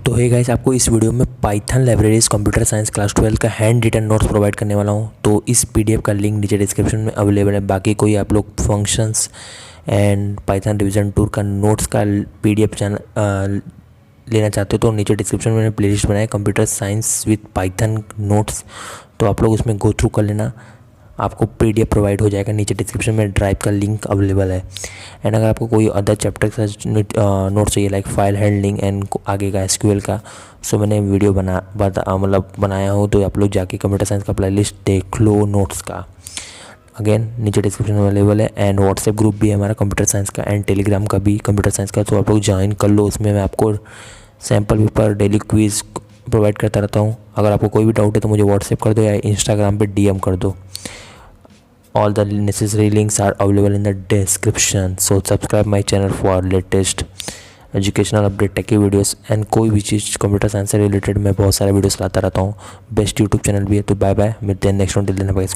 तो hey guys, आपको इस वीडियो में Python libraries computer science class 12 का हैंड रिटन नोट्स प्रोवाइड करने वाला हूँ। तो इस पीडीएफ का लिंक नीचे डिस्क्रिप्शन में अवेलेबल है। बाकी कोई आप लोग functions and Python revision tour का नोट्स का पीडीएफ चैनल लेना चाहते हो तो नीचे डिस्क्रिप्शन में मैंने प्लेलिस्ट बनाया computer science with Python notes, तो आप लोग उसमें गो थ्रू कर लेना। आपको पीडीएफ प्रोवाइड हो जाएगा, नीचे डिस्क्रिप्शन में ड्राइव का लिंक अवेलेबल है। एंड अगर आपको कोई अदर चैप्टर का नोट चाहिए लाइक फाइल हैंडलिंग एंड आगे का एसक्यूएल का, सो मैंने वीडियो बनाया हो, तो आप लोग जाके कंप्यूटर साइंस का प्लेलिस्ट देख लो नोट्स का। अगेन नीचे डिस्क्रिप्शन में अवेलेबल है। एंड व्हाट्सएप ग्रुप भी है हमारा कंप्यूटर साइंस का, एंड टेलीग्राम का भी कंप्यूटर साइंस का, तो आप लोग ज्वाइन कर लो। उसमें मैं आपको sample paper daily quiz provide करता रहता हूँ। अगर आपको कोई भी डाउट है तो मुझे व्हाट्सएप कर दो या इंस्टाग्राम पे डीएम कर दो। All the necessary links are available in the description. So subscribe my channel for latest educational update, techie videos and कोई भी चीज़ कंप्यूटर साइंस से रिलेटेड मैं बहुत सारे वीडियोस लाता रहता हूँ। बेस्ट यूट्यूब चैनल भी है। तो बाय बाय, मिलते हैं next one. Till then bye.